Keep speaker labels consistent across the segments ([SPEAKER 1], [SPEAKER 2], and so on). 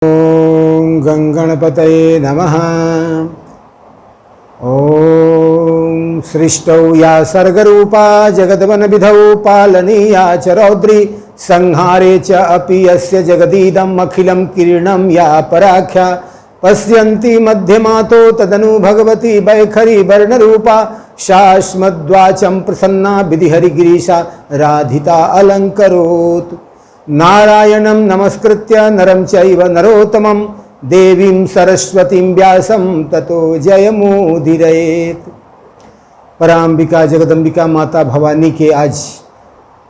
[SPEAKER 1] ओम गंगणपतये नमः। ओम सृष्टौ या सर्गरूपा जगद्वनविधौ पालनीया च रौद्री संहारे च अपि यस्य जगदीदम् अखिलं किरणं या पराख्या पश्यन्ति मध्यमातो तदनु भगवती वैखरी वर्णरूपा शाश्मद्वाचं प्रसन्ना विधिहरिगिरीशा राधिता अलंकरोत्। नारायणं नमस्कृत्य नरं चैव नरोत्तमं देवीं सरस्वतीं व्यासं ततो जयमुदीरयेत्। पराम्बिका जगदम्बिका माता भवानी के आज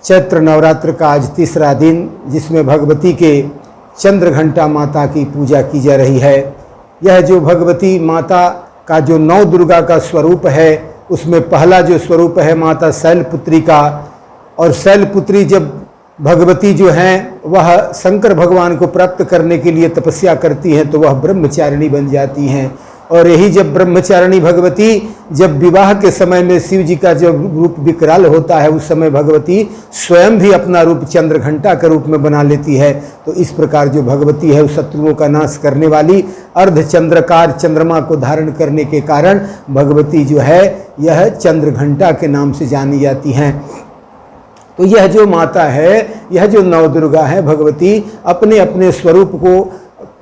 [SPEAKER 1] चैत्र नवरात्र का आज तीसरा दिन, जिसमें भगवती के चंद्रघंटा माता की पूजा की जा रही है। यह जो भगवती माता का जो नौ दुर्गा का स्वरूप है, उसमें पहला जो स्वरूप है माता शैलपुत्री का। और शैलपुत्री जब भगवती जो हैं वह शंकर भगवान को प्राप्त करने के लिए तपस्या करती हैं तो वह ब्रह्मचारिणी बन जाती हैं। और यही जब ब्रह्मचारिणी भगवती जब विवाह के समय में शिव जी का जब रूप विकराल होता है, उस समय भगवती स्वयं भी अपना रूप चंद्रघंटा के रूप में बना लेती है। तो इस प्रकार जो भगवती है उस शत्रुओं का नाश करने वाली अर्धचंद्रकार चंद्रमा को धारण करने के कारण भगवती जो है यह चंद्रघंटा के नाम से जानी जाती हैं। तो यह जो माता है, यह जो नवदुर्गा है, भगवती अपने अपने स्वरूप को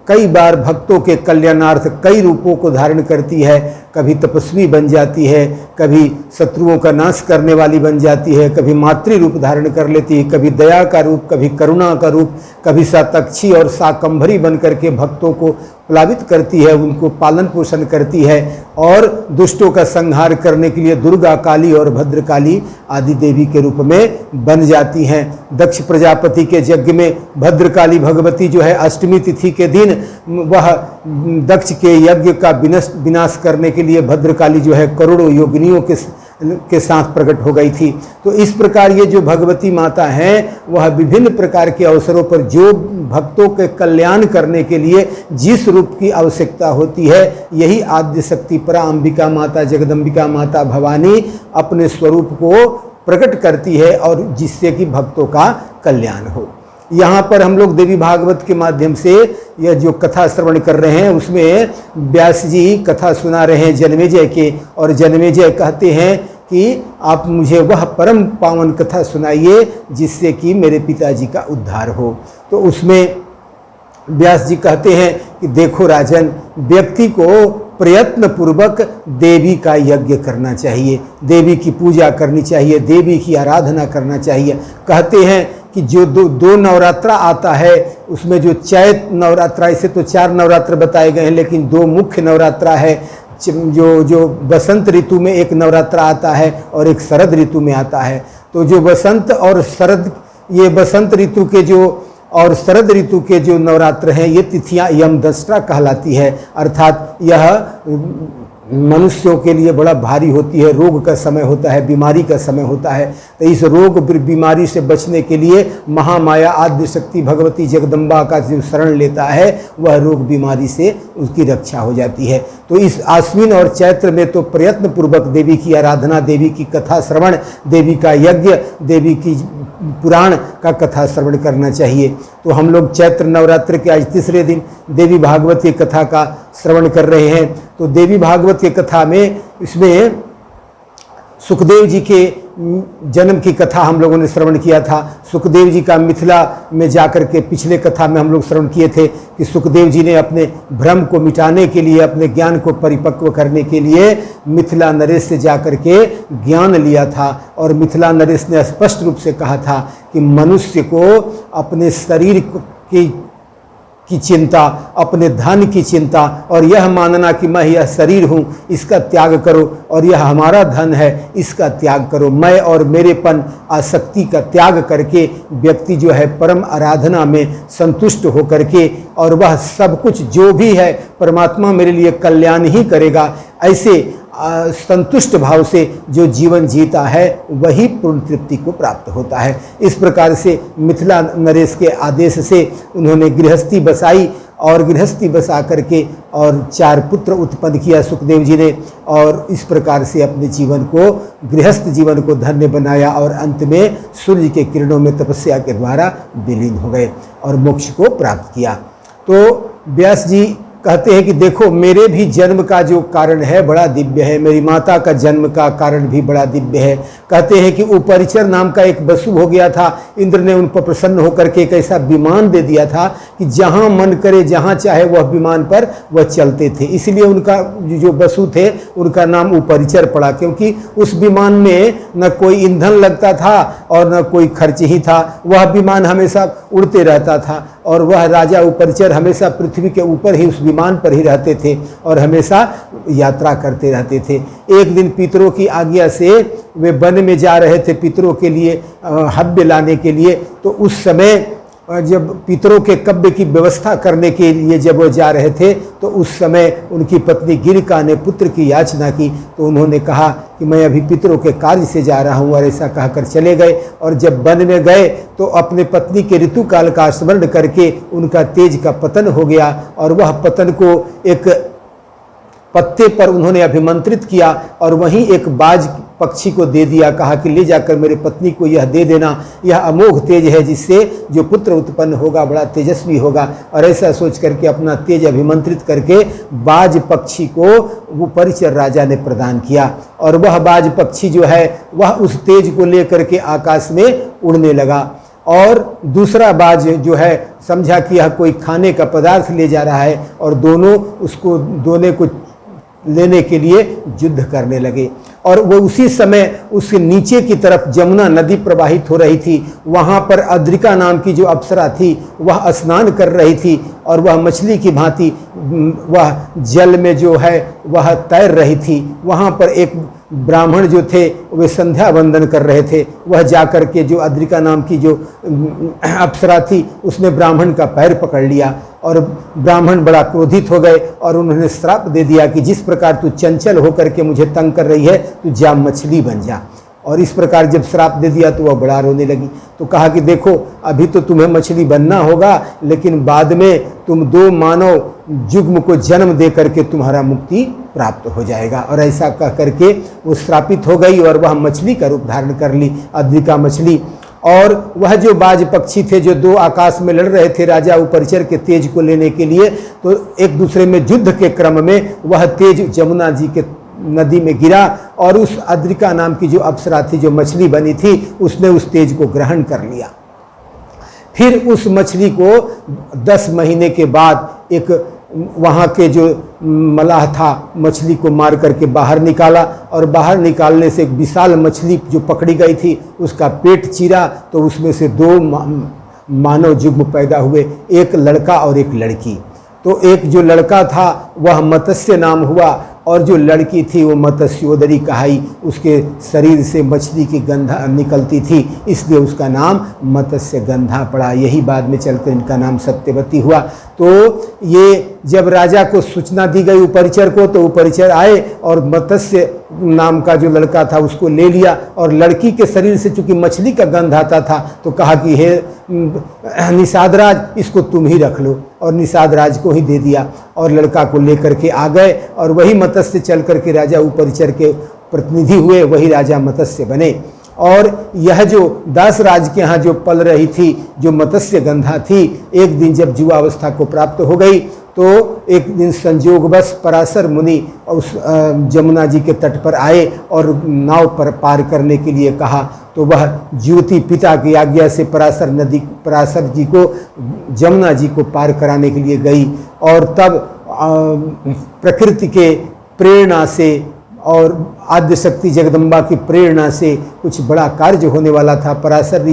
[SPEAKER 1] कई बार भक्तों के कल्याणार्थ कई रूपों को धारण करती है। कभी तपस्वी बन जाती है, कभी शत्रुओं का नाश करने वाली बन जाती है, कभी मातृ रूप धारण कर लेती है, कभी दया का रूप, कभी करुणा का रूप, कभी सातक्षी और शाकंभरी बन करके भक्तों को प्लावित करती है, उनको पालन पोषण करती है। और दुष्टों का संहार करने के लिए दुर्गा काली और भद्रकाली आदि देवी के रूप में बन जाती हैं। दक्ष प्रजापति के यज्ञ में भद्रकाली भगवती जो है अष्टमी तिथि के दिन वह दक्ष के यज्ञ का विनाश करने के लिए भद्रकाली जो है करोड़ों योगिनियों के साथ प्रकट हो गई थी। तो इस प्रकार ये जो भगवती माता हैं वह विभिन्न प्रकार के अवसरों पर जो भक्तों के कल्याण करने के लिए जिस रूप की आवश्यकता होती है, यही आद्य शक्ति पराम्बिका माता जगदम्बिका माता भवानी अपने स्वरूप को प्रकट करती है और जिससे कि भक्तों का कल्याण हो। यहाँ पर हम लोग देवी भागवत के माध्यम से यह जो कथा श्रवण कर रहे हैं उसमें व्यास जी कथा सुना रहे हैं जन्मेजय के। और जन्मेजय कहते हैं कि आप मुझे वह परम पावन कथा सुनाइए जिससे कि मेरे पिताजी का उद्धार हो। तो उसमें व्यास जी कहते हैं कि देखो राजन, व्यक्ति को प्रयत्न पूर्वक देवी का यज्ञ करना चाहिए, देवी की पूजा करनी चाहिए, देवी की आराधना करना चाहिए। कहते हैं कि जो दो नवरात्रा आता है उसमें जो चैत नवरात्रा, ऐसे तो 4 नवरात्र बताए गए हैं लेकिन 2 मुख्य नवरात्रा है। जो बसंत ऋतु में एक नवरात्रा आता है और एक शरद ऋतु में आता है। तो जो बसंत और शरद, ये बसंत ऋतु के जो और शरद ऋतु के जो नवरात्र हैं ये तिथियां यमदंष्ट्रा कहलाती है। अर्थात यह मनुष्यों के लिए बड़ा भारी होती है, रोग का समय होता है, बीमारी का समय होता है। तो इस रोग बीमारी से बचने के लिए महामाया आद्य शक्ति भगवती जगदम्बा का जो शरण लेता है वह रोग बीमारी से उसकी रक्षा हो जाती है। तो इस आश्विन और चैत्र में तो प्रयत्न पूर्वक देवी की आराधना, देवी की कथा श्रवण, देवी का यज्ञ, देवी की पुराण का कथा श्रवण करना चाहिए। तो हम लोग चैत्र नवरात्र के आज तीसरे दिन देवी भागवत की कथा का श्रवण कर रहे हैं। तो देवी भागवत की कथा में इसमें सुखदेव जी के जन्म की कथा हम लोगों ने श्रवण किया था। सुखदेव जी का मिथिला में जाकर के पिछले कथा में हम लोग श्रवण किए थे कि सुखदेव जी ने अपने भ्रम को मिटाने के लिए, अपने ज्ञान को परिपक्व करने के लिए मिथिला नरेश से जाकर के ज्ञान लिया था। और मिथिला नरेश ने स्पष्ट रूप से कहा था कि मनुष्य को अपने शरीर की चिंता, अपने धन की चिंता और यह मानना कि मैं यह शरीर हूँ इसका त्याग करो और यह हमारा धन है इसका त्याग करो। मैं और मेरेपन आसक्ति का त्याग करके व्यक्ति जो है परम आराधना में संतुष्ट होकर के, और वह सब कुछ जो भी है परमात्मा मेरे लिए कल्याण ही करेगा, ऐसे संतुष्ट भाव से जो जीवन जीता है वही पूर्ण तृप्ति को प्राप्त होता है। इस प्रकार से मिथिला नरेश के आदेश से उन्होंने गृहस्थी बसाई और गृहस्थी बसा करके और 4 पुत्र उत्पन्न किया सुखदेव जी ने। और इस प्रकार से अपने जीवन को, गृहस्थ जीवन को धन्य बनाया और अंत में सूर्य के किरणों में तपस्या के द्वारा विलीन हो गए और मोक्ष को प्राप्त किया। तो व्यास जी कहते हैं कि देखो मेरे भी जन्म का जो कारण है बड़ा दिव्य है, मेरी माता का जन्म का कारण भी बड़ा दिव्य है। कहते हैं कि उपरिचर नाम का एक वसु हो गया था, इंद्र ने उन पर प्रसन्न होकर के एक ऐसा विमान दे दिया था कि जहां मन करे जहां चाहे वह विमान पर वह चलते थे। इसलिए उनका जो वसु थे उनका नाम उपरिचर पड़ा, क्योंकि उस विमान में न कोई ईंधन लगता था और न कोई खर्च ही था। वह विमान हमेशा उड़ते रहता था और वह राजा उपरिचर हमेशा पृथ्वी के ऊपर ही उस विमान पर ही रहते थे और हमेशा यात्रा करते रहते थे। एक दिन पितरों की आज्ञा से वे वन में जा रहे थे पितरों के लिए हव्य लाने के लिए। तो उस समय जब पितरों के कब्य की व्यवस्था करने के लिए जब वो जा रहे थे तो उस समय उनकी पत्नी गिरिका ने पुत्र की याचना की। तो उन्होंने कहा कि मैं अभी पितरों के कार्य से जा रहा हूँ, और ऐसा कहकर चले गए। और जब वन में गए तो अपने पत्नी के ऋतुकाल का स्मरण करके उनका तेज का पतन हो गया और वह पतन को एक पत्ते पर उन्होंने अभिमंत्रित किया और वहीं एक बाज पक्षी को दे दिया। कहा कि ले जाकर मेरे पत्नी को यह दे देना, यह अमोघ तेज है जिससे जो पुत्र उत्पन्न होगा बड़ा तेजस्वी होगा। और ऐसा सोच करके अपना तेज अभिमंत्रित करके बाज पक्षी को वो परिचर राजा ने प्रदान किया। और वह बाज पक्षी जो है वह उस तेज को लेकर के आकाश में उड़ने लगा। और दूसरा बाज जो है समझा कि यह कोई खाने का पदार्थ ले जा रहा है और दोनों उसको दोनों को लेने के लिए युद्ध करने लगे। और वो उसी समय उसके नीचे की तरफ जमुना नदी प्रवाहित हो रही थी। वहाँ पर अद्रिका नाम की जो अप्सरा थी वह स्नान कर रही थी और वह मछली की भांति वह जल में जो है वह तैर रही थी। वहाँ पर एक ब्राह्मण जो थे वे संध्या वंदन कर रहे थे। वह जाकर के जो अद्रिका नाम की जो अप्सरा थी उसने ब्राह्मण का पैर पकड़ लिया और ब्राह्मण बड़ा क्रोधित हो गए और उन्होंने श्राप दे दिया कि जिस प्रकार तू चंचल होकर के मुझे तंग कर रही है तू जा मछली बन जा। और इस प्रकार जब श्राप दे दिया तो वह बड़ा रोने लगी। तो कहा कि देखो अभी तो तुम्हें मछली बनना होगा, लेकिन बाद में तुम 2 मानव जुग्म को जन्म दे करके तुम्हारा मुक्ति प्राप्त हो जाएगा। और ऐसा कह करके वो श्रापित हो गई और वह मछली का रूप धारण कर ली, अद्रिका मछली। और वह जो बाज पक्षी थे जो 2 आकाश में लड़ रहे थे राजा उपरिचर के तेज को लेने के लिए, तो एक दूसरे में युद्ध के क्रम में वह तेज जमुना जी के नदी में गिरा और उस अद्रिका नाम की जो अप्सरा थी जो मछली बनी थी उसने उस तेज को ग्रहण कर लिया। फिर उस मछली को 10 महीने के बाद एक वहाँ के जो मलाह था मछली को मार करके बाहर निकाला और बाहर निकालने से एक विशाल मछली जो पकड़ी गई थी उसका पेट चीरा तो उसमें से 2 मानव युग्म पैदा हुए, एक लड़का और एक लड़की। तो एक जो लड़का था वह मत्स्य नाम हुआ और जो लड़की थी वो मत्स्योदरी कहाई। उसके शरीर से मछली की गंधा निकलती थी इसलिए उसका नाम मत्स्य गंधा पड़ा। यही बाद में चलकर इनका नाम सत्यवती हुआ। तो ये जब राजा को सूचना दी गई उपरिचर को तो उपरिचर आए और मत्स्य नाम का जो लड़का था उसको ले लिया और लड़की के शरीर से चूंकि मछली का गंध आता था तो कहा कि हे निषादराज इसको तुम ही रख लो, और निषादराज को ही दे दिया और लड़का को लेकर के आ गए और वही मत्स्य चल करके राजा उपरिचर के प्रतिनिधि हुए, वही राजा मत्स्य बने। और यह जो दास राज के यहाँ जो पल रही थी जो मत्स्य गंधा थी, एक दिन जब युवावस्था को प्राप्त हो गई तो एक दिन संयोगवश पराशर मुनि उस जमुना जी के तट पर आए और नाव पर पार करने के लिए कहा। तो वह ज्योति पिता की आज्ञा से पराशर जी को जमुना जी को पार कराने के लिए गई। और तब प्रकृति के प्रेरणा से और आद्य शक्ति जगदम्बा की प्रेरणा से कुछ बड़ा कार्य होने वाला था। पराशर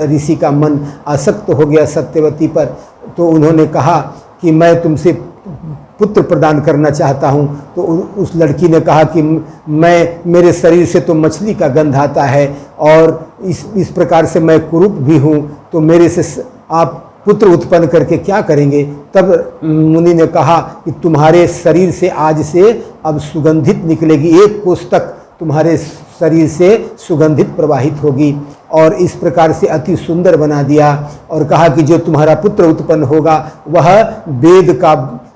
[SPEAKER 1] ऋषि का मन आसक्त हो गया सत्यवती पर। तो उन्होंने कहा कि मैं तुमसे पुत्र प्रदान करना चाहता हूँ। तो उस लड़की ने कहा कि मेरे शरीर से तो मछली का गंध आता है और इस प्रकार से मैं कुरूप भी हूँ, तो मेरे से आप पुत्र उत्पन्न करके क्या करेंगे। तब मुनि ने कहा कि तुम्हारे शरीर से आज से अब सुगंधित निकलेगी, 1 कोस तक तुम्हारे शरीर से सुगंधित प्रवाहित होगी। और इस प्रकार से अति सुंदर बना दिया और कहा कि जो तुम्हारा पुत्र उत्पन्न होगा वह वेद का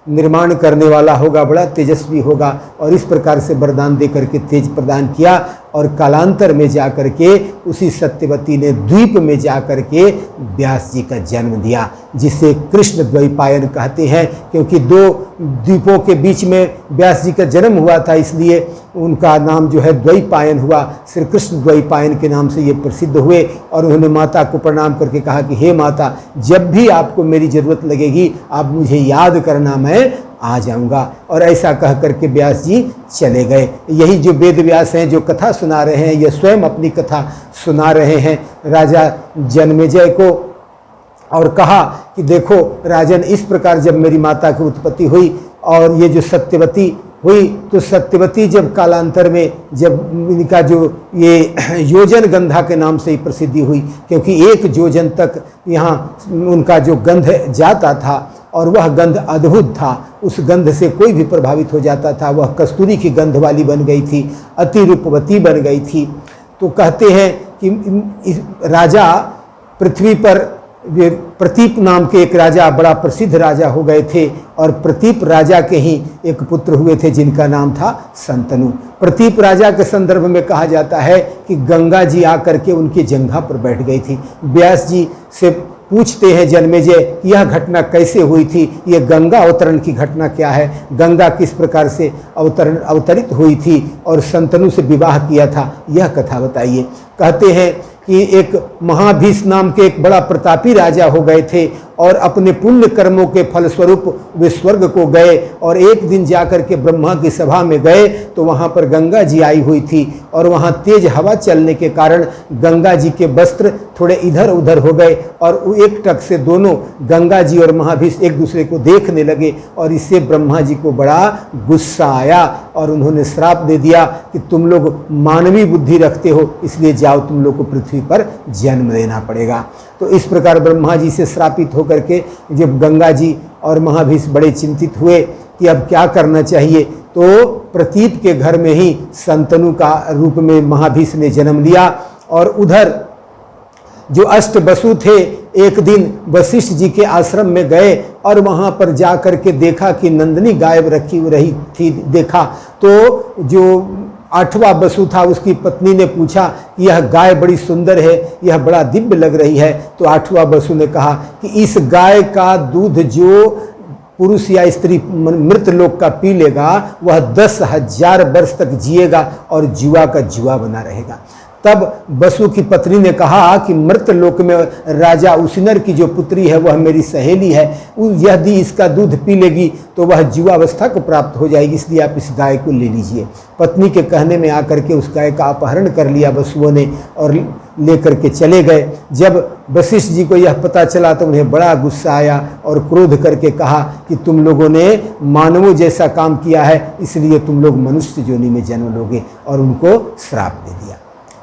[SPEAKER 1] निर्माण करने वाला होगा, बड़ा तेजस्वी होगा। और इस प्रकार से वरदान दे करके तेज प्रदान किया और कालांतर में जाकर के उसी सत्यवती ने द्वीप में जाकर के व्यास जी का जन्म दिया, जिसे कृष्ण द्वैपायन कहते हैं, क्योंकि दो द्वीपों के बीच में व्यास जी का जन्म हुआ था, इसलिए उनका नाम जो है द्वैपायन हुआ। श्री कृष्ण द्वैपायन के नाम से ये प्रसिद्ध हुए और उन्होंने माता को प्रणाम करके कहा कि हे माता, जब भी आपको मेरी ज़रूरत लगेगी आप मुझे याद करना, मैं आ जाऊंगा। और ऐसा कह करके व्यास जी चले गए। यही जो वेद व्यास हैं जो कथा सुना रहे हैं, ये स्वयं अपनी कथा सुना रहे हैं राजा जन्मेजय को, और कहा कि देखो राजन, इस प्रकार जब मेरी माता की उत्पत्ति हुई और ये जो सत्यवती हुई, तो सत्यवती जब कालांतर में जब इनका जो ये योजन गंधा के नाम से ही प्रसिद्धि हुई, क्योंकि 1 योजन तक यहाँ उनका जो गंध जाता था और वह गंध अद्भुत था, उस गंध से कोई भी प्रभावित हो जाता था। वह कस्तूरी की गंध वाली बन गई थी, अति रूपवती बन गई थी। तो कहते हैं कि राजा पृथ्वी पर प्रतीप नाम के एक राजा बड़ा प्रसिद्ध राजा हो गए थे, और प्रतीप राजा के ही एक पुत्र हुए थे जिनका नाम था संतनु। प्रतीप राजा के संदर्भ में कहा जाता है कि गंगा जी आकर के उनकी जंघा पर बैठ गई थी। व्यास जी से पूछते हैं जन्मेजय, यह घटना कैसे हुई थी, यह गंगा अवतरण की घटना क्या है, गंगा किस प्रकार से अवतरित हुई थी और संतनु से विवाह किया था, यह कथा बताइए। कहते हैं कि एक महाभीष नाम के एक बड़ा प्रतापी राजा हो गए थे और अपने पुण्य कर्मों के फलस्वरूप वे स्वर्ग को गए, और एक दिन जाकर के ब्रह्मा की सभा में गए तो वहाँ पर गंगा जी आई हुई थी, और वहाँ तेज हवा चलने के कारण गंगा जी के वस्त्र थोड़े इधर उधर हो गए, और एक टक से दोनों गंगा जी और महाभीष एक दूसरे को देखने लगे, और इससे ब्रह्मा जी को बड़ा गुस्सा आया और उन्होंने श्राप दे दिया कि तुम लोग मानवीय बुद्धि रखते हो, इसलिए जाओ तुम लोग को पृथ्वी पर जन्म लेना पड़ेगा। तो इस प्रकार ब्रह्मा जी से श्रापित होकर के जब गंगा जी और महाभीष बड़े चिंतित हुए कि अब क्या करना चाहिए, तो प्रतीप के घर में ही संतनु का रूप में महाभीष ने जन्म लिया। और उधर जो अष्ट वसु थे एक दिन वशिष्ठ जी के आश्रम में गए और वहाँ पर जा कर के देखा कि नंदिनी गायब रखी रही थी। देखा तो जो 8वां वसु था उसकी पत्नी ने पूछा कि यह गाय बड़ी सुंदर है, यह बड़ा दिव्य लग रही है। तो 8वां वसु ने कहा कि इस गाय का दूध जो पुरुष या स्त्री मृत लोक का पी लेगा वह 10,000 वर्ष तक जिएगा और जुआ का जुआ बना रहेगा। तब वसु की पत्नी ने कहा कि मृत लोक में राजा उसिनर की जो पुत्री है वह मेरी सहेली है, यदि इसका दूध पी लेगी तो वह जुआवस्था को प्राप्त हो जाएगी, इसलिए आप इस गाय को ले लीजिए। पत्नी के कहने में आकर के उस गाय का अपहरण कर लिया वसुओं ने और लेकर के चले गए। जब वशिष्ठ जी को यह पता चला तो उन्हें बड़ा गुस्सा आया और क्रोध करके कहा कि तुम लोगों ने मानवों जैसा काम किया है, इसलिए तुम लोग मनुष्य योनि में जन्म लोगे, और उनको श्राप दे दिया।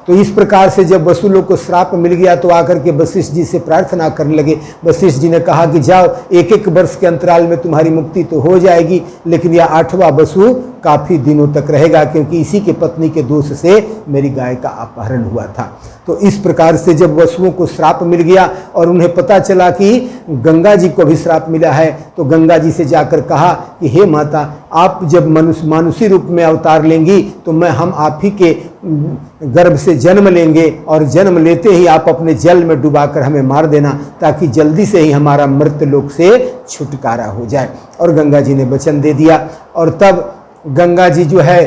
[SPEAKER 1] तो इस प्रकार से जब वसु लोग को श्राप मिल गया तो आकर के वशिष्ठ जी से प्रार्थना करने लगे। वशिष्ठ जी ने कहा कि जाओ, 1-1 वर्ष के अंतराल में तुम्हारी मुक्ति तो हो जाएगी, लेकिन यह 8वां वसु काफ़ी दिनों तक रहेगा, क्योंकि इसी के पत्नी के दोष से मेरी गाय का अपहरण हुआ था। तो इस प्रकार से जब वसुओं को श्राप मिल गया और उन्हें पता चला कि गंगा जी को भी श्राप मिला है, तो गंगा जी से जाकर कहा कि हे माता, आप जब मानुषी रूप में अवतार लेंगी तो हम आप ही के गर्भ से जन्म लेंगे, और जन्म लेते ही आप अपने जल में डुबाकर हमें मार देना, ताकि जल्दी से ही हमारा मृत लोक से छुटकारा हो जाए। और गंगा जी ने वचन दे दिया। और तब गंगा जी जो है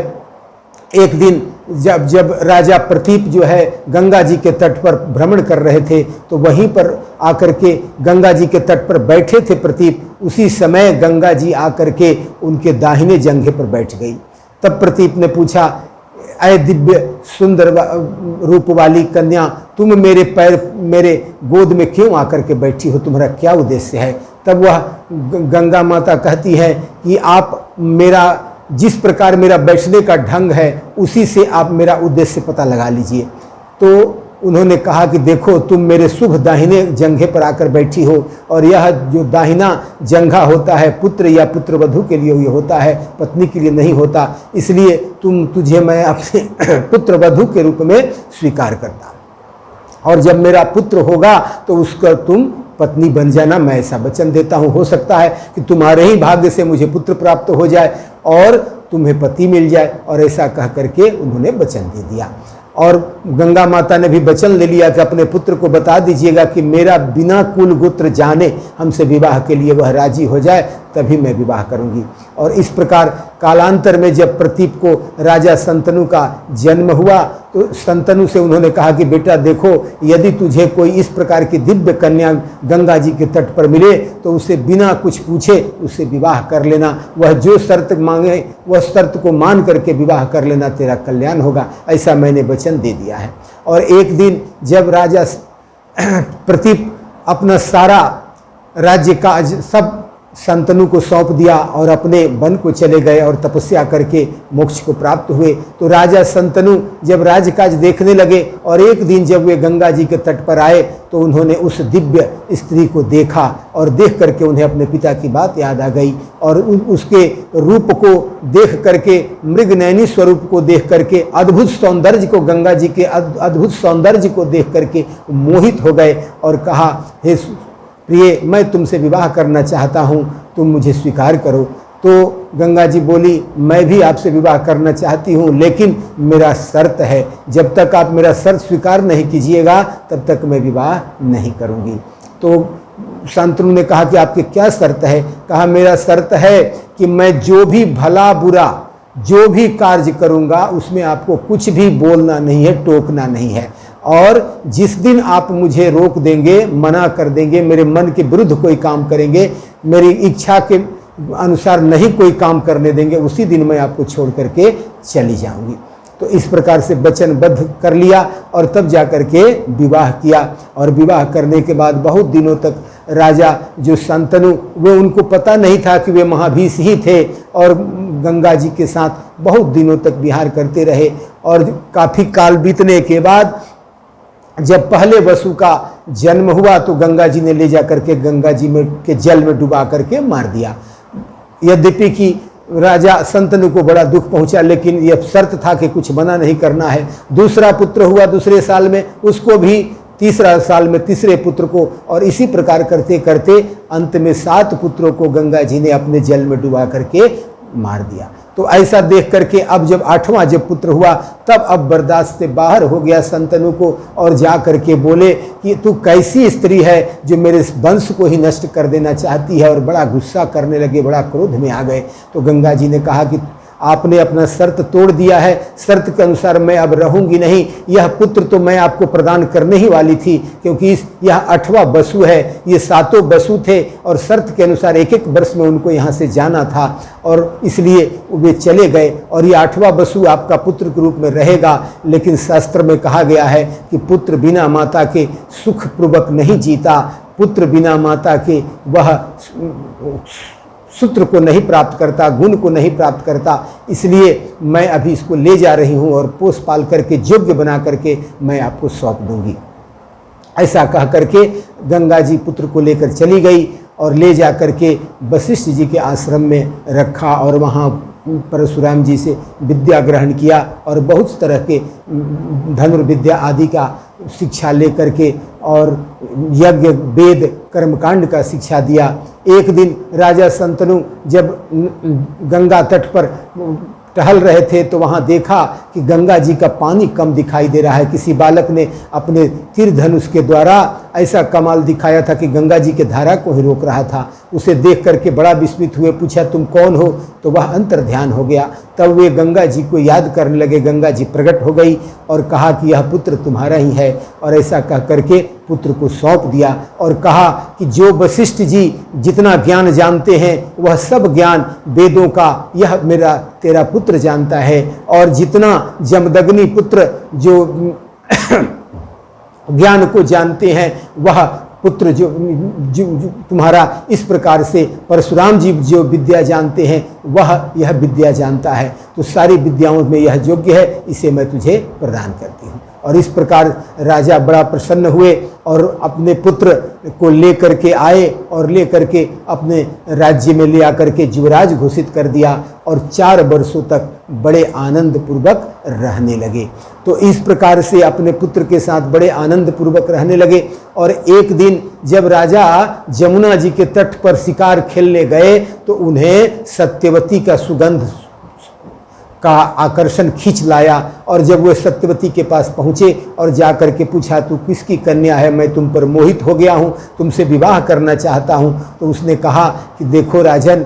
[SPEAKER 1] एक दिन जब राजा प्रतीप जो है गंगा जी के तट पर भ्रमण कर रहे थे, तो वहीं पर आकर के गंगा जी के तट पर बैठे थे प्रतीप। उसी समय गंगा जी आकर के उनके दाहिने जंघे पर बैठ गई। तब प्रतीप ने पूछा, ऐ दिव्य सुंदर रूप वाली कन्या, तुम मेरे गोद में क्यों आकर के बैठी हो, तुम्हारा क्या उद्देश्य है? तब वह गंगा माता कहती है कि आप जिस प्रकार मेरा बैठने का ढंग है उसी से आप मेरा उद्देश्य पता लगा लीजिए। तो उन्होंने कहा कि देखो, तुम मेरे शुभ दाहिने जंघे पर आकर बैठी हो, और यह जो दाहिना जंघा होता है पुत्र या पुत्रवधू के लिए ये होता है, पत्नी के लिए नहीं होता, इसलिए तुझे मैं अपने पुत्रवधू के रूप में स्वीकार करता हूँ, और जब मेरा पुत्र होगा तो उसका तुम पत्नी बन जाना, मैं ऐसा वचन देता हूँ। हो सकता है कि तुम्हारे ही भाग्य से मुझे पुत्र प्राप्त हो जाए और तुम्हें पति मिल जाए। और ऐसा कह करके उन्होंने वचन दे दिया। और गंगा माता ने भी वचन ले लिया कि अपने पुत्र को बता दीजिएगा कि मेरा बिना कुल गोत्र जाने हमसे विवाह के लिए वह राजी हो जाए, तभी मैं विवाह करूंगी। और इस प्रकार कालांतर में जब प्रतीप को राजा शंतनु का जन्म हुआ तो शंतनु से उन्होंने कहा कि बेटा देखो, यदि तुझे कोई इस प्रकार की दिव्य कन्या गंगा जी के तट पर मिले तो उसे बिना कुछ पूछे उससे विवाह कर लेना। वह जो शर्त मांगे वह शर्त को मान करके विवाह कर लेना, तेरा कल्याण होगा। ऐसा मैंने वचन दे दिया है। और एक दिन जब राजा प्रतीप अपना सारा राज्य काज सब शंतनु को सौंप दिया और अपने वन को चले गए और तपस्या करके मोक्ष को प्राप्त हुए, तो राजा शंतनु जब राजकाज देखने लगे और एक दिन जब वे गंगा जी के तट पर आए तो उन्होंने उस दिव्य स्त्री को देखा और देख करके उन्हें अपने पिता की बात याद आ गई और उसके रूप को देख करके, मृगनयनी स्वरूप को देख करके, अद्भुत सौंदर्य को, गंगा जी के अद्भुत सौंदर्य को देख करके मोहित हो गए और कहा, हे प्रिय, मैं तुमसे विवाह करना चाहता हूँ, तुम मुझे स्वीकार करो। तो गंगा जी बोली, मैं भी आपसे विवाह करना चाहती हूँ, लेकिन मेरा शर्त है, जब तक आप मेरा शर्त स्वीकार नहीं कीजिएगा तब तक मैं विवाह नहीं करूँगी। तो शंतनु ने कहा कि आपकी क्या शर्त है? कहा, मेरा शर्त है कि मैं जो भी भला बुरा जो भी कार्य करूँगा उसमें आपको कुछ भी बोलना नहीं है, टोकना नहीं है, और जिस दिन आप मुझे रोक देंगे, मना कर देंगे, मेरे मन के विरुद्ध कोई काम करेंगे, मेरी इच्छा के अनुसार नहीं कोई काम करने देंगे, उसी दिन मैं आपको छोड़ करके चली जाऊंगी। तो इस प्रकार से वचनबद्ध कर लिया और तब जा करके विवाह किया। और विवाह करने के बाद बहुत दिनों तक राजा जो शंतनु, वो उनको पता नहीं था कि वे महाभीष ही थे, और गंगा जी के साथ बहुत दिनों तक विहार करते रहे। और काफ़ी काल बीतने के बाद जब पहले वसु का जन्म हुआ तो गंगा जी ने ले जा करके गंगा जी में के जल में डुबा करके मार दिया। यद्यपि कि राजा शंतनु को बड़ा दुख पहुंचा, लेकिन यह शर्त था कि कुछ मना नहीं करना है। दूसरा पुत्र हुआ दूसरे साल में, उसको भी तीसरा साल में तीसरे पुत्र को, और इसी प्रकार करते करते अंत में 7 पुत्रों को गंगा जी ने अपने जल में डुबा करके मार दिया। तो ऐसा देख करके अब जब 8वां जब पुत्र हुआ तब अब बर्दाश्त से बाहर हो गया शंतनु को, और जा करके बोले कि तू कैसी स्त्री है जो मेरे वंश को ही नष्ट कर देना चाहती है, और बड़ा गुस्सा करने लगे, बड़ा क्रोध में आ गए। तो गंगा जी ने कहा कि आपने अपना शर्त तोड़ दिया है, शर्त के अनुसार मैं अब रहूंगी नहीं। यह पुत्र तो मैं आपको प्रदान करने ही वाली थी, क्योंकि यह 8वां वसु है, ये 7 वसु थे, और शर्त के अनुसार 1-1 वर्ष में उनको यहाँ से जाना था, और इसलिए वे चले गए। और ये 8वां वसु आपका पुत्र के रूप में रहेगा। लेकिन शास्त्र में कहा गया है कि पुत्र बिना माता के सुखपूर्वक नहीं जीता, पुत्र बिना माता के वह सूत्र को नहीं प्राप्त करता, गुण को नहीं प्राप्त करता। इसलिए मैं अभी इसको ले जा रही हूँ और पोष पाल करके योग्य बना करके मैं आपको सौंप दूंगी। ऐसा कह करके गंगा जी पुत्र को लेकर चली गई और ले जा करके वशिष्ठ जी के आश्रम में रखा, और वहाँ परशुराम जी से विद्या ग्रहण किया और बहुत तरह के धनुर्विद्या आदि का शिक्षा लेकर के, और यज्ञ वेद कर्मकांड का शिक्षा दिया। एक दिन राजा शंतनु जब गंगा तट पर टहल रहे थे तो वहाँ देखा कि गंगा जी का पानी कम दिखाई दे रहा है। किसी बालक ने अपने तीर धनुष के द्वारा ऐसा कमाल दिखाया था कि गंगा जी के धारा को ही रोक रहा था। उसे देख करके बड़ा विस्मित हुए, पूछा तुम कौन हो? तो वह अंतर ध्यान हो गया। तब वे गंगा जी को याद करने लगे। गंगा जी प्रकट हो गई और कहा कि यह पुत्र तुम्हारा ही है, और ऐसा कह करके पुत्र को सौंप दिया और कहा कि जो वशिष्ठ जी जितना ज्ञान जानते हैं वह सब ज्ञान वेदों का यह मेरा तेरा पुत्र जानता है, और जितना जमदग्नि पुत्र जो ज्ञान को जानते हैं वह पुत्र जो तुम्हारा इस प्रकार से परशुराम जी जो विद्या जानते हैं वह यह विद्या जानता है, तो सारी विद्याओं में यह योग्य है, इसे मैं तुझे प्रदान करती हूँ। और इस प्रकार राजा बड़ा प्रसन्न हुए और अपने पुत्र को लेकर के आए और लेकर के अपने राज्य में ले आकर के युवराज घोषित कर दिया, और 4 वर्षों तक बड़े आनंद पूर्वक रहने लगे। तो इस प्रकार से अपने पुत्र के साथ बड़े आनंद पूर्वक रहने लगे। और एक दिन जब राजा जमुना जी के तट पर शिकार खेलने गए तो उन्हें सत्यवती का सुगंध का आकर्षण खींच लाया। और जब वो सत्यवती के पास पहुँचे और जा कर के पूछा, तू किसकी कन्या है, मैं तुम पर मोहित हो गया हूँ, तुमसे विवाह करना चाहता हूँ। तो उसने कहा कि देखो राजन,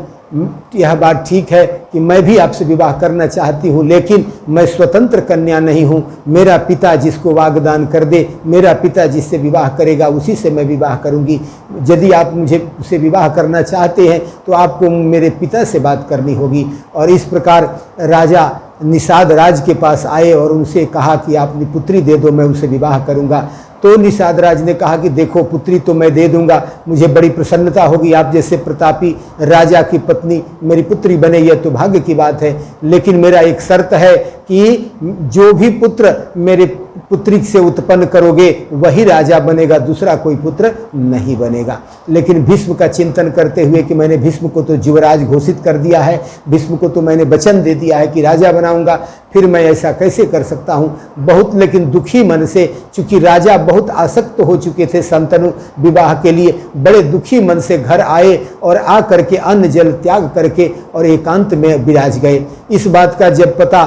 [SPEAKER 1] यह बात ठीक है कि मैं भी आपसे विवाह करना चाहती हूँ, लेकिन मैं स्वतंत्र कन्या नहीं हूँ। मेरा पिता जिसको वाग्दान कर दे, मेरा पिता जिससे विवाह करेगा उसी से मैं विवाह करूँगी। यदि आप मुझे उससे विवाह करना चाहते हैं तो आपको मेरे पिता से बात करनी होगी। और इस प्रकार राजा निषाद राज के पास आए और उनसे कहा कि आप अपनी पुत्री दे दो, मैं उसे विवाह करूँगा। तो निषाद राज ने कहा कि देखो, पुत्री तो मैं दे दूंगा, मुझे बड़ी प्रसन्नता होगी, आप जैसे प्रतापी राजा की पत्नी मेरी पुत्री बने, यह तो भाग्य की बात है। लेकिन मेरा एक शर्त है कि जो भी पुत्र मेरे पुत्री से उत्पन्न करोगे वही राजा बनेगा, दूसरा कोई पुत्र नहीं बनेगा। लेकिन भीष्म का चिंतन करते हुए कि मैंने भीष्म को तो युवराज घोषित कर दिया है, भीष्म को तो मैंने वचन दे दिया है कि राजा बनाऊंगा, फिर मैं ऐसा कैसे कर सकता हूँ। बहुत लेकिन दुखी मन से, चूंकि राजा बहुत आसक्त हो चुके थे शांतनु विवाह के लिए, बड़े दुखी मन से घर आए और आ करके अन्न जल त्याग करके और एकांत में विराज गए। इस बात का जब पता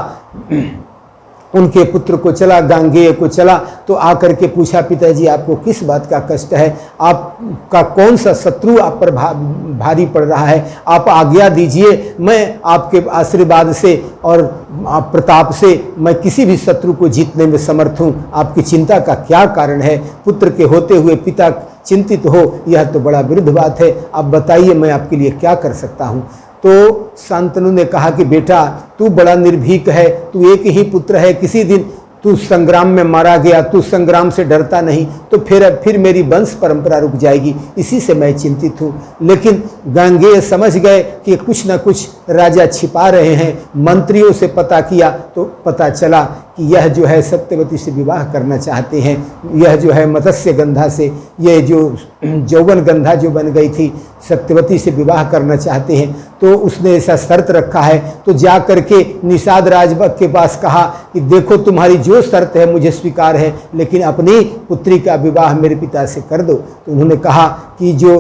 [SPEAKER 1] उनके पुत्र को चला, गांगेय को चला, तो आकर के पूछा, पिताजी आपको किस बात का कष्ट है, आपका कौन सा शत्रु आप पर भारी पड़ रहा है, आप आज्ञा दीजिए, मैं आपके आशीर्वाद से और प्रताप से मैं किसी भी शत्रु को जीतने में समर्थ हूँ। आपकी चिंता का क्या कारण है? पुत्र के होते हुए पिता चिंतित हो, यह तो बड़ा विरुद्ध बात है। आप बताइए, मैं आपके लिए क्या कर सकता हूँ। तो शांतनु ने कहा कि बेटा, तू बड़ा निर्भीक है, तू एक ही पुत्र है, किसी दिन तू संग्राम में मारा गया, तू संग्राम से डरता नहीं, तो फिर मेरी वंश परंपरा रुक जाएगी, इसी से मैं चिंतित हूँ। लेकिन गांगेय समझ गए कि कुछ न कुछ राजा छिपा रहे हैं। मंत्रियों से पता किया तो पता चला कि यह जो है सत्यवती से विवाह करना चाहते हैं, यह जो है मत्स्य गंधा से, ये जो यौवन गंधा जो बन गई थी, सत्यवती से विवाह करना चाहते हैं। तो उसने ऐसा शर्त रखा है। तो जा करके निषाद राजभक्त के पास कहा कि देखो, तुम्हारी जो शर्त है मुझे स्वीकार है, लेकिन अपनी पुत्री का विवाह मेरे पिता से कर दो। तो उन्होंने कहा कि जो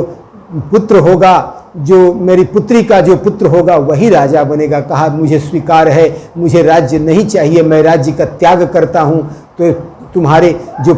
[SPEAKER 1] पुत्र होगा, जो मेरी पुत्री का जो पुत्र होगा वही राजा बनेगा। कहा मुझे स्वीकार है, मुझे राज्य नहीं चाहिए, मैं राज्य का त्याग करता हूँ, तो तुम्हारे जो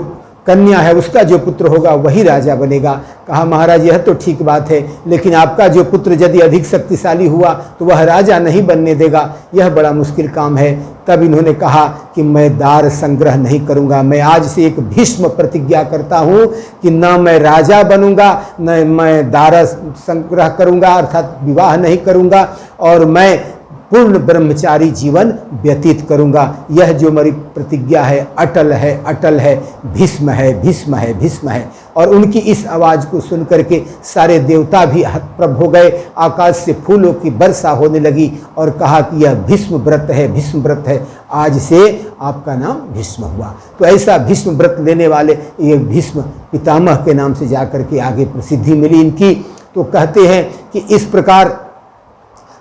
[SPEAKER 1] कन्या है उसका जो पुत्र होगा वही राजा बनेगा। कहा महाराज यह तो ठीक बात है, लेकिन आपका जो पुत्र यदि अधिक शक्तिशाली हुआ तो वह राजा नहीं बनने देगा, यह बड़ा मुश्किल काम है। तब इन्होंने कहा कि मैं दार संग्रह नहीं करूंगा, मैं आज से एक भीष्म प्रतिज्ञा करता हूं कि न मैं राजा बनूंगा, न मैं दार संग्रह करूंगा अर्थात विवाह नहीं करूंगा, और मैं पूर्ण ब्रह्मचारी जीवन व्यतीत करूंगा। यह जो मेरी प्रतिज्ञा है अटल है, अटल है, भीष्म है, भीष्म है, भीष्म है। और उनकी इस आवाज़ को सुनकर के सारे देवता भी हतप्रभ हो गए, आकाश से फूलों की वर्षा होने लगी और कहा कि यह भीष्म व्रत है, भीष्म व्रत है, आज से आपका नाम भीष्म हुआ। तो ऐसा भीष्म व्रत लेने वाले ये भीष्म पितामह के नाम से जाकर के आगे प्रसिद्धि मिली इनकी। तो कहते हैं कि इस प्रकार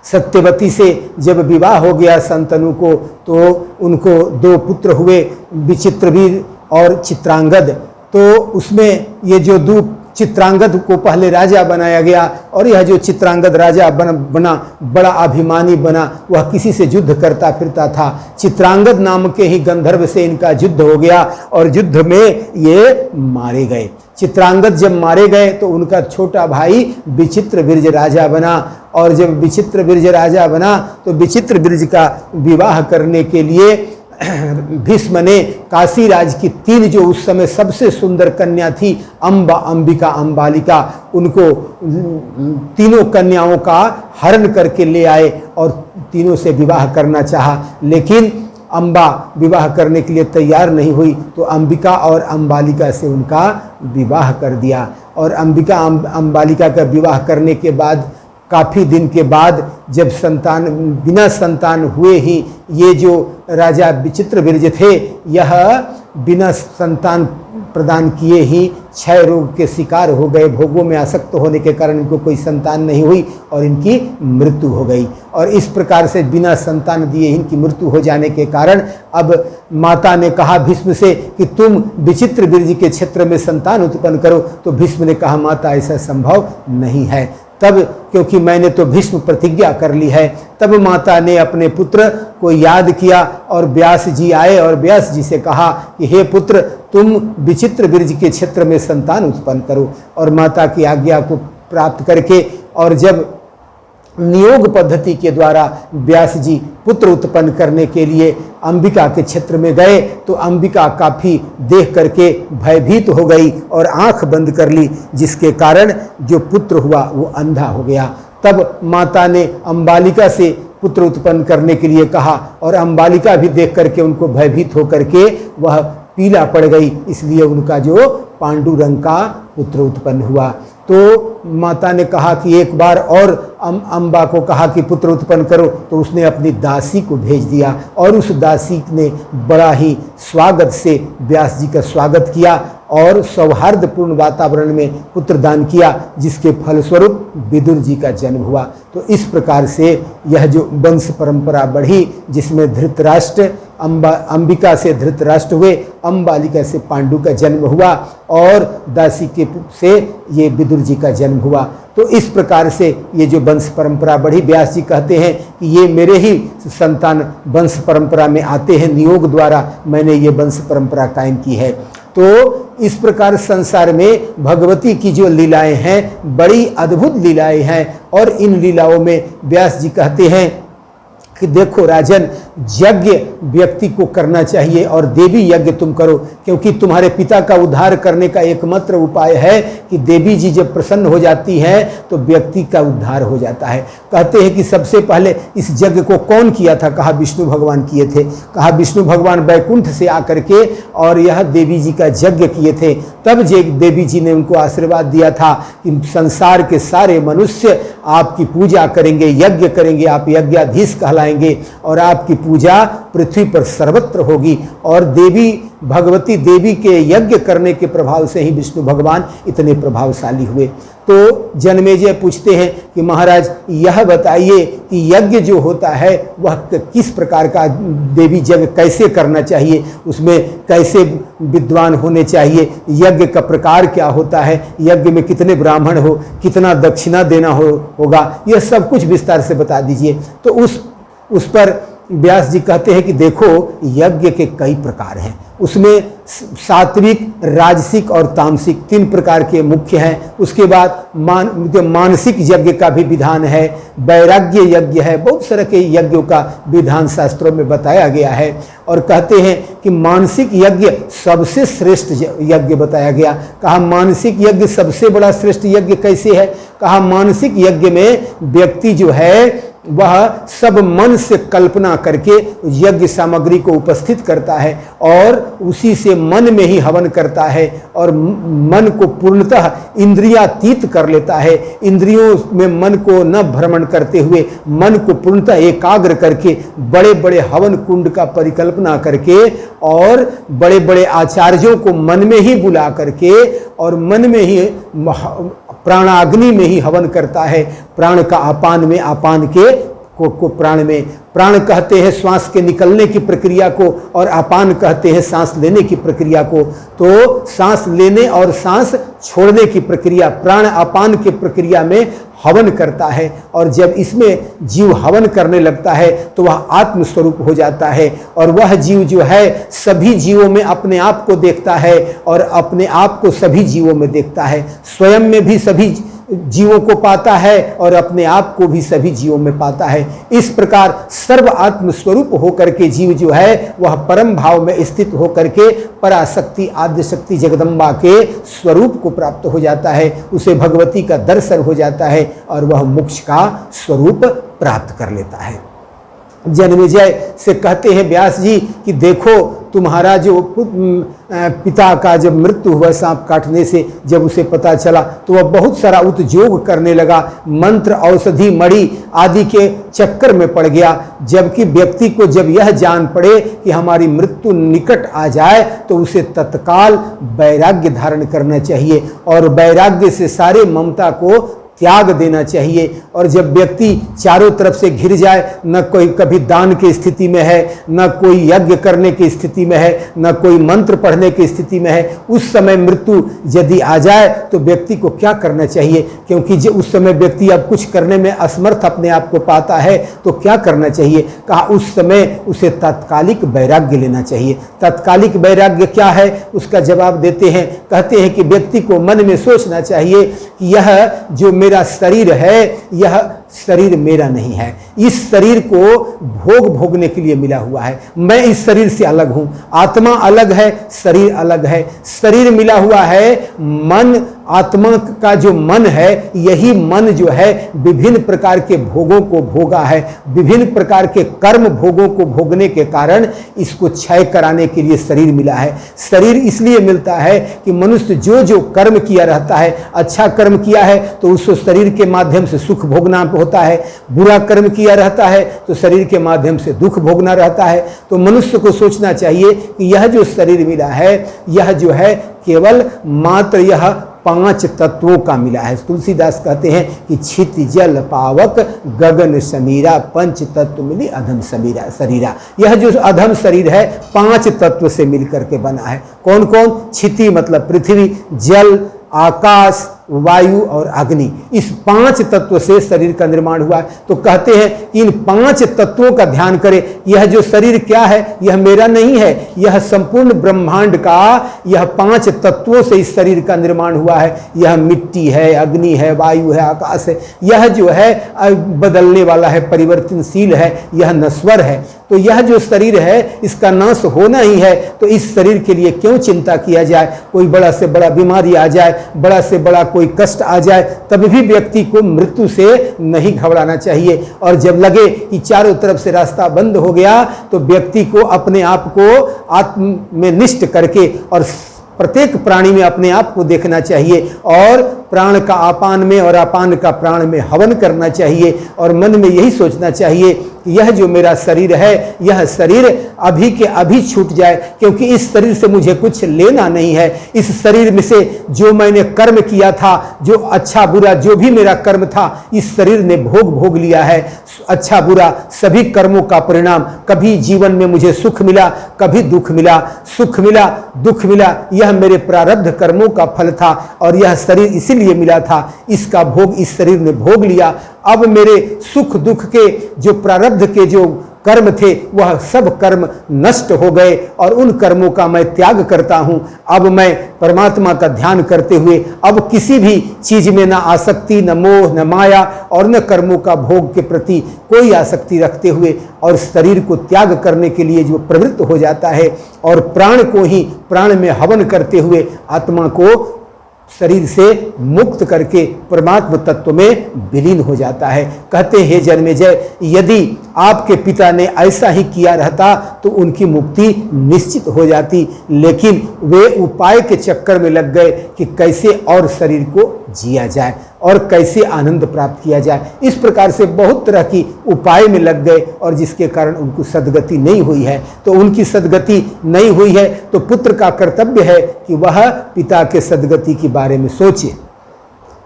[SPEAKER 1] सत्यवती से जब विवाह हो गया शांतनु को, तो उनको दो पुत्र हुए, विचित्रवीर और चित्रांगद। तो उसमें ये जो दो चित्रांगद को पहले राजा बनाया गया, और यह जो चित्रांगद राजा बना बड़ा अभिमानी बना, वह किसी से युद्ध करता फिरता था। चित्रांगद नाम के ही गंधर्व से इनका युद्ध हो गया और युद्ध में ये मारे गए। चित्रांगद जब मारे गए तो उनका छोटा भाई विचित्रवीर्य राजा बना, और जब विचित्रवीर्य राजा बना तो विचित्रवीर्य का विवाह करने के लिए भीष्म ने काशीराज की तीन जो उस समय सबसे सुंदर कन्या थी, अम्बा, अंबिका, अम्बालिका, उनको तीनों कन्याओं का हरण करके ले आए और तीनों से विवाह करना चाहा। लेकिन अम्बा विवाह करने के लिए तैयार नहीं हुई, तो अंबिका और अम्बालिका से उनका विवाह कर दिया। और अंबिका अम्बालिका का विवाह करने के बाद काफ़ी दिन के बाद जब संतान, बिना संतान हुए ही ये जो राजा विचित्रवीर्य थे, यह बिना संतान प्रदान किए ही क्षय रोग के शिकार हो गए। भोगों में आसक्त होने के कारण इनको कोई संतान नहीं हुई और इनकी मृत्यु हो गई। और इस प्रकार से बिना संतान दिए इनकी मृत्यु हो जाने के कारण अब माता ने कहा भीष्म से कि तुम विचित्रवीर्य के क्षेत्र में संतान उत्पन्न करो। तो भीष्म ने कहा माता ऐसा संभव नहीं है। तब क्योंकि मैंने तो भीष्म प्रतिज्ञा कर ली है। तब माता ने अपने पुत्र को याद किया और व्यास जी आए और व्यास जी से कहा कि हे पुत्र, तुम विचित्र ब्रज के क्षेत्र में संतान उत्पन्न करो। और माता की आज्ञा को प्राप्त करके और जब नियोग पद्धति के द्वारा व्यास जी पुत्र उत्पन्न करने के लिए अंबिका के क्षेत्र में गए तो अंबिका काफी देख करके भयभीत हो गई और आंख बंद कर ली, जिसके कारण जो पुत्र हुआ वो अंधा हो गया। तब माता ने अंबालिका से पुत्र उत्पन्न करने के लिए कहा और अंबालिका भी देख करके उनको भयभीत होकर के वह पीला पड़ गई, इसलिए उनका जो पांडु रंग का पुत्र उत्पन्न हुआ। तो माता ने कहा कि एक बार और अम्बा को कहा कि पुत्र उत्पन्न करो, तो उसने अपनी दासी को भेज दिया और उस दासी ने बड़ा ही स्वागत से व्यास जी का स्वागत किया और सौहार्दपूर्ण वातावरण में पुत्र दान किया, जिसके फलस्वरूप विदुर जी का जन्म हुआ। तो इस प्रकार से यह जो वंश परंपरा बढ़ी, जिसमें धृतराष्ट्र अंबिका से धृतराष्ट्र हुए, अंबालिका से पांडु का जन्म हुआ और दासी के से ये विदुर जी का जन्म हुआ। तो इस प्रकार से ये जो वंश परंपरा बढ़ी, व्यास जी कहते हैं कि ये मेरे ही संतान वंश परंपरा में आते हैं, नियोग द्वारा मैंने ये वंश परंपरा कायम की है। तो इस प्रकार संसार में भगवती की जो लीलाएं हैं बड़ी अद्भुत लीलाएं हैं और इन लीलाओं में व्यास जी कहते हैं कि देखो राजन, यज्ञ व्यक्ति को करना चाहिए और देवी यज्ञ तुम करो, क्योंकि तुम्हारे पिता का उद्धार करने का एकमात्र उपाय है कि देवी जी जब प्रसन्न हो जाती हैं तो व्यक्ति का उद्धार हो जाता है। कहते हैं कि सबसे पहले इस यज्ञ को कौन किया था? कहा विष्णु भगवान किए थे। कहा विष्णु भगवान वैकुंठ से आकर के और यह देवी जी का यज्ञ किए थे। तब देवी जी ने उनको आशीर्वाद दिया था कि संसार के सारे मनुष्य आपकी पूजा करेंगे, यज्ञ करेंगे, आप यज्ञाधीश कहलाएंगे और आपकी पूजा पृथ्वी पर सर्वत्र होगी। और देवी भगवती देवी के यज्ञ करने के प्रभाव से ही विष्णु भगवान इतने प्रभावशाली हुए। तो जन्मेजय पूछते हैं कि महाराज यह बताइए कि यज्ञ जो होता है वह किस प्रकार का, देवी यज्ञ कैसे करना चाहिए, उसमें कैसे विद्वान होने चाहिए, यज्ञ का प्रकार क्या होता है, यज्ञ में कितने ब्राह्मण हो, कितना दक्षिणा देना होगा, यह सब कुछ विस्तार से बता दीजिए। तो उस पर व्यास जी कहते हैं कि देखो यज्ञ के कई प्रकार हैं, उसमें सात्विक, राजसिक और तामसिक 3 प्रकार के मुख्य हैं। उसके बाद मानसिक यज्ञ का भी विधान है, वैराग्य यज्ञ है, बहुत सारे के यज्ञों का विधान शास्त्रों में बताया गया है। और कहते हैं कि मानसिक यज्ञ सबसे श्रेष्ठ यज्ञ बताया गया। कहा मानसिक यज्ञ सबसे बड़ा श्रेष्ठ यज्ञ कैसे है? कहा मानसिक यज्ञ में व्यक्ति जो है वह सब मन से कल्पना करके यज्ञ सामग्री को उपस्थित करता है और उसी से मन में ही हवन करता है और मन को पूर्णतः इंद्रियातीत कर लेता है। इंद्रियों में मन को न भ्रमण करते हुए मन को पूर्णतः एकाग्र करके बड़े बड़े हवन कुंड का परिकल्पना करके और बड़े बड़े आचार्यों को मन में ही बुला करके और मन में ही प्राणाग्नि में ही हवन करता है। प्राण का अपान में, अपान के को प्राण में, प्राण कहते हैं श्वास के निकलने की प्रक्रिया को और अपान कहते हैं सांस लेने की प्रक्रिया को। तो सांस लेने और सांस छोड़ने की प्रक्रिया, प्राण अपान की प्रक्रिया में हवन करता है और जब इसमें जीव हवन करने लगता है तो वह आत्म स्वरूप हो जाता है और वह जीव जो है सभी जीवों में अपने आप को देखता है और अपने आप को सभी जीवों में देखता है, स्वयं में भी सभी जीवों को पाता है और अपने आप को भी सभी जीवों में पाता है। इस प्रकार सर्व आत्म स्वरूप होकर के जीव जो है वह परम भाव में स्थित होकर के पराशक्ति आद्य शक्ति जगदम्बा के स्वरूप को प्राप्त हो जाता है, उसे भगवती का दर्शन हो जाता है और वह मोक्ष का स्वरूप प्राप्त कर लेता है। जन्मेजय से कहते हैं व्यास जी कि देखो तुम्हारा जो पिता का जब मृत्यु हुआ सांप काटने से, जब उसे पता चला तो वह बहुत सारा उद्योग करने लगा, मंत्र औषधि मणि आदि के चक्कर में पड़ गया। जबकि व्यक्ति को जब यह जान पड़े कि हमारी मृत्यु निकट आ जाए तो उसे तत्काल वैराग्य धारण करना चाहिए और वैराग्य से सारे ममता को त्याग देना चाहिए। और जब व्यक्ति चारों तरफ से घिर जाए, न कोई कभी दान की स्थिति में है, न कोई यज्ञ करने की स्थिति में है, न कोई मंत्र पढ़ने की स्थिति में है, उस समय मृत्यु यदि आ जाए तो व्यक्ति को क्या करना चाहिए? क्योंकि उस समय व्यक्ति अब कुछ करने में असमर्थ अपने आप को पाता है, तो क्या करना चाहिए? कहा उस समय उसे तात्कालिक वैराग्य लेना चाहिए। तात्कालिक वैराग्य क्या है? उसका जवाब देते हैं, कहते हैं कि व्यक्ति को मन में सोचना चाहिए कि यह जो मेरा शरीर है, यह शरीर मेरा नहीं है। इस शरीर को भोगने के लिए मिला हुआ है। मैं इस शरीर से अलग हूं। आत्मा अलग है, शरीर अलग है। शरीर मिला हुआ है, मन, आत्मा का जो मन है, यही मन जो है विभिन्न प्रकार के भोगों को भोगा है। विभिन्न प्रकार के कर्म भोगों को भोगने के कारण इसको क्षय कराने के लिए शरीर मिला है। शरीर इसलिए मिलता है कि मनुष्य जो जो कर्म किया रहता है, अच्छा कर्म किया है तो उसको शरीर के माध्यम से सुख भोगना होता है, बुरा कर्म किया रहता है तो शरीर के माध्यम से दुख भोगना रहता है। तो मनुष्य को सोचना चाहिए कि यह जो शरीर मिला है, यह जो है केवल मात्र यह 5 तत्वों का मिला है। तुलसीदास कहते हैं कि छित जल पावक गगन समीरा, 5 तत्व मिली अधम समीरा शरीरा। यह जो अधम शरीर है 5 तत्व से मिलकर के बना है। कौन कौन? छिति मतलब पृथ्वी, जल, आकाश, वायु और अग्नि, इस 5 तत्व से शरीर का निर्माण हुआ है। तो कहते हैं कि इन 5 तत्वों का ध्यान करें। यह जो शरीर क्या है, यह मेरा नहीं है, यह संपूर्ण ब्रह्मांड का, यह 5 तत्वों से इस शरीर का निर्माण हुआ है। यह मिट्टी है, अग्नि है, वायु है, आकाश है। यह जो है बदलने वाला है, परिवर्तनशील है, यह नश्वर है। तो यह जो शरीर है इसका नाश होना ही है। तो इस शरीर के लिए क्यों चिंता किया जाए? कोई बड़ा से बड़ा बीमारी आ जाए, बड़ा से बड़ा कोई कष्ट आ जाए, तब भी व्यक्ति को मृत्यु से नहीं घबराना चाहिए। और जब लगे कि चारों तरफ से रास्ता बंद हो गया तो व्यक्ति को अपने आप को आत्म में निष्ठ करके और प्रत्येक प्राणी में अपने आप को देखना चाहिए और प्राण का आपान में और आपान का प्राण में हवन करना चाहिए। और मन में यही सोचना चाहिए कि यह जो मेरा शरीर है, यह शरीर अभी के अभी छूट जाए, क्योंकि इस शरीर से मुझे कुछ लेना नहीं है। इस शरीर में से जो मैंने कर्म किया था, जो अच्छा बुरा जो भी मेरा कर्म था, इस शरीर ने भोग लिया है। अच्छा बुरा सभी कर्मों का परिणाम, कभी जीवन में मुझे सुख मिला, कभी दुख मिला, सुख मिला, दुख मिला, यह मेरे प्रारब्ध कर्मों का फल था। और यह शरीर इसीलिए मिला था, इसका भोग इस शरीर ने भोग लिया। अब मेरे सुख दुख के जो प्रारब्ध के जो कर्म थे, वह सब कर्म नष्ट हो गए और उन कर्मों का मैं त्याग करता हूं। अब मैं परमात्मा का ध्यान करते हुए अब किसी भी चीज में न आसक्ति, न मोह, न माया और न कर्मों का भोग के प्रति कोई आसक्ति रखते हुए और शरीर को त्याग करने के लिए जो प्रवृत्त हो जाता है और प्राण को ही प्राण में हवन करते हुए आत्मा को शरीर से मुक्त करके परमात्म तत्व में विलीन हो जाता है। कहते हैं, हे जन्मेजय, यदि आपके पिता ने ऐसा ही किया रहता तो उनकी मुक्ति निश्चित हो जाती, लेकिन वे उपाय के चक्कर में लग गए कि कैसे और शरीर को जिया जाए और कैसे आनंद प्राप्त किया जाए। इस प्रकार से बहुत तरह की उपाय में लग गए और जिसके कारण उनको सद्गति नहीं हुई है। तो उनकी सद्गति नहीं हुई है तो पुत्र का कर्तव्य है कि वह पिता के सद्गति के बारे में सोचे।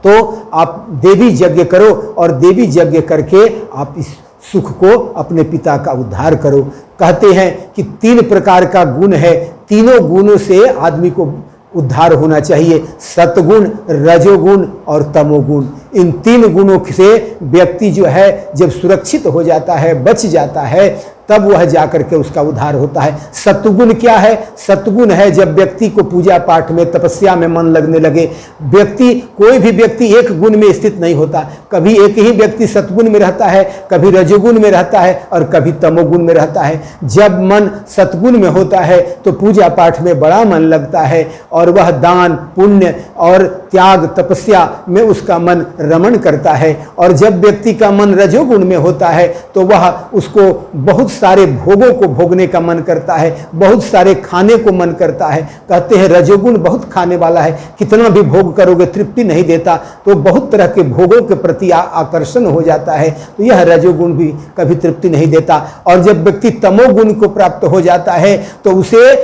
[SPEAKER 1] तो आप देवी यज्ञ करो और देवी यज्ञ करके आप इस सुख को अपने पिता का उद्धार करो। कहते हैं कि 3 प्रकार का गुण है, तीनों गुणों से आदमी को उद्धार होना चाहिए, सतगुण, रजोगुण और तमोगुण। इन 3 गुणों से व्यक्ति जो है जब सुरक्षित हो जाता है, बच जाता है, तब वह जाकर के उसका उद्धार होता है। सत्वगुण क्या है? सत्वगुण है जब व्यक्ति को पूजा पाठ में, तपस्या में मन लगने लगे। व्यक्ति, कोई भी व्यक्ति एक गुण में स्थित नहीं होता। कभी एक ही व्यक्ति सत्गुण में रहता है, कभी रजोगुण में रहता है और कभी तमोगुण में रहता है। जब मन सत्गुण में होता है तो पूजा पाठ में बड़ा मन लगता है और वह दान, पुण्य और त्याग, तपस्या में उसका मन रमण करता है। और जब व्यक्ति का मन रजोगुण में होता है तो वह उसको बहुत सारे भोगों को भोगने का मन करता है, बहुत सारे खाने को मन करता है। कहते हैं रजोगुण बहुत खाने वाला है, कितना भी भोग करोगे तृप्ति नहीं देता, तो बहुत तरह के भोगों के प्रति आकर्षण हो जाता है। तो यह रजोगुण भी कभी तृप्ति नहीं देता। और जब व्यक्ति तमोगुण को प्राप्त हो जाता है तो उसे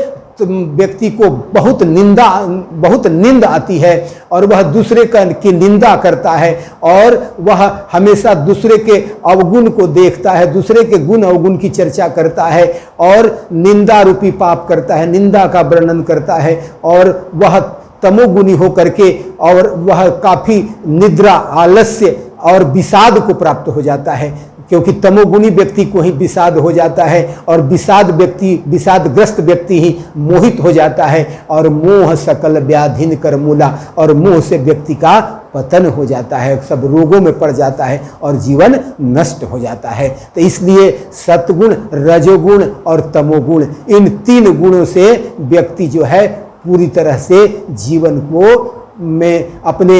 [SPEAKER 1] व्यक्ति को बहुत नींद आती है और वह दूसरे की निंदा करता है और वह हमेशा दूसरे के अवगुण को देखता है, दूसरे के गुण अवगुण की चर्चा करता है और निंदा रूपी पाप करता है, निंदा का वर्णन करता है और वह तमोगुणी होकर के और वह काफी निद्रा, आलस्य और विषाद को प्राप्त हो जाता है, क्योंकि तमोगुणी व्यक्ति को ही विषाद हो जाता है और विषादग्रस्त व्यक्ति ही मोहित हो जाता है और मोह सकल व्याधिन कर मूला, और मोह से व्यक्ति का पतन हो जाता है, सब रोगों में पड़ जाता है और जीवन नष्ट हो जाता है। तो इसलिए सत्गुण, रजोगुण और तमोगुण, इन 3 गुणों से व्यक्ति जो है पूरी तरह से जीवन को में अपने,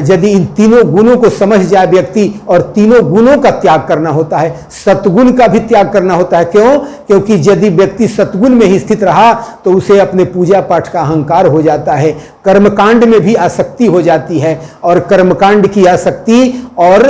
[SPEAKER 1] यदि इन 3 गुणों को समझ जाए व्यक्ति और 3 गुणों का त्याग करना होता है, सतगुण का भी त्याग करना होता है। क्यों? क्योंकि यदि व्यक्ति सतगुण में ही स्थित रहा तो उसे अपने पूजा पाठ का अहंकार हो जाता है, कर्मकांड में भी आसक्ति हो जाती है और कर्मकांड की आसक्ति और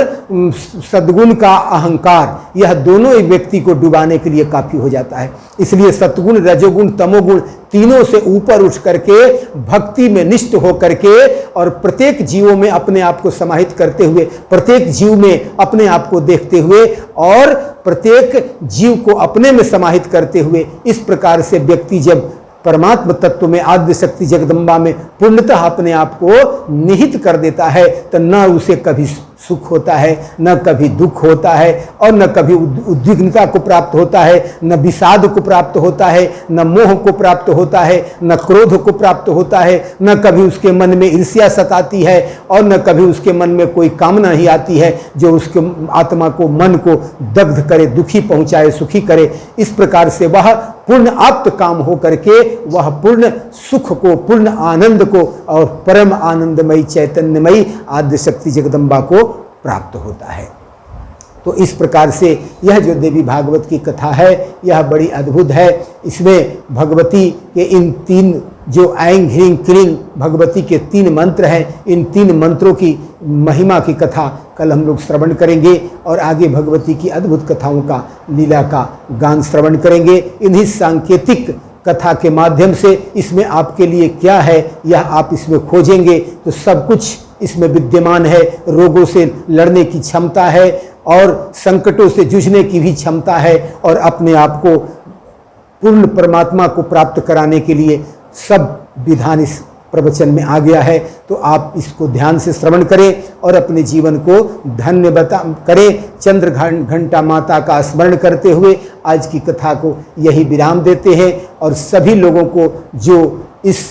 [SPEAKER 1] सद्गुण का अहंकार, यह दोनों एक व्यक्ति को डुबाने के लिए काफी हो जाता है। इसलिए सत्गुण, रजोगुण, तमोगुण तीनों से ऊपर उठ करके भक्ति में निष्ठ हो करके और प्रत्येक जीवों में अपने आप को समाहित करते हुए, प्रत्येक जीव में अपने आप को देखते हुए और प्रत्येक जीव को अपने में समाहित करते हुए, इस प्रकार से व्यक्ति जब परमात्म तत्व में, आद्य शक्ति जगदम्बा में पूर्णतः अपने आप को निहित कर देता है, तो न उसे कभी सुख होता है, न कभी दुख होता है और न कभी उद्विग्नता को प्राप्त होता है, न विषाद को प्राप्त होता है, न मोह को प्राप्त होता है, न क्रोध को प्राप्त होता है, न कभी उसके मन में ईर्ष्या सताती है और न कभी उसके मन में कोई कामना ही आती है जो उसके आत्मा को, मन को दग्ध करे, दुखी पहुंचाए, सुखी करे। इस प्रकार से वह पूर्ण आप्त काम हो करके वह पूर्ण सुख को, पूर्ण आनंद को और परम आनंदमयी, चैतन्यमयी आद्य शक्ति जगदम्बा को प्राप्त होता है। तो इस प्रकार से यह जो देवी भागवत की कथा है यह बड़ी अद्भुत है। इसमें भगवती के इन 3 जो ऐं ह्रीं क्लीं भगवती के 3 मंत्र हैं, इन 3 मंत्रों की महिमा की कथा कल हम लोग श्रवण करेंगे और आगे भगवती की अद्भुत कथाओं का, लीला का गान श्रवण करेंगे। इन्हीं सांकेतिक कथा के माध्यम से इसमें आपके लिए क्या है यह आप इसमें खोजेंगे तो सब कुछ इसमें विद्यमान है। रोगों से लड़ने की क्षमता है और संकटों से जूझने की भी क्षमता है और अपने आप को पूर्ण परमात्मा को प्राप्त कराने के लिए सब विधान इस प्रवचन में आ गया है। तो आप इसको ध्यान से श्रवण करें और अपने जीवन को धन्य करें। चंद्र घंटा माता का स्मरण करते हुए आज की कथा को यही विराम देते हैं और सभी लोगों को जो इस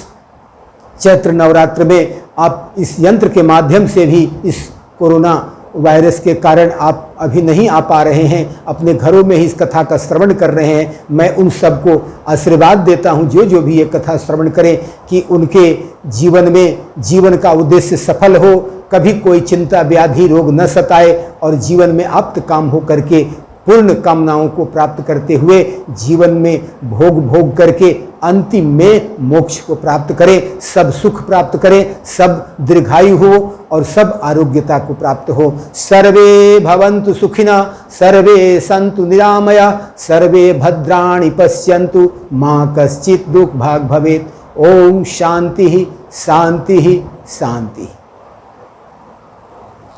[SPEAKER 1] चैत्र नवरात्र में आप इस यंत्र के माध्यम से भी इस कोरोना वायरस के कारण आप अभी नहीं आ पा रहे हैं, अपने घरों में ही इस कथा का श्रवण कर रहे हैं, मैं उन सबको आशीर्वाद देता हूं जो भी ये कथा श्रवण करें कि उनके जीवन में जीवन का उद्देश्य सफल हो, कभी कोई चिंता, व्याधि, रोग न सताए और जीवन में आप्त काम हो करके पूर्ण कामनाओं को प्राप्त करते हुए जीवन में भोग करके अंतिम में मोक्ष को प्राप्त करें, सब सुख प्राप्त करें, सब दीर्घायु हो और सब आरोग्यता को प्राप्त हो। सर्वे भवन्तु सुखिनः, सर्वे सन्तु निरामया, सर्वे भद्राणि पश्यन्तु, मा कश्चित् दुःखभाग् भवेत्। ओम शांति शांति शांति।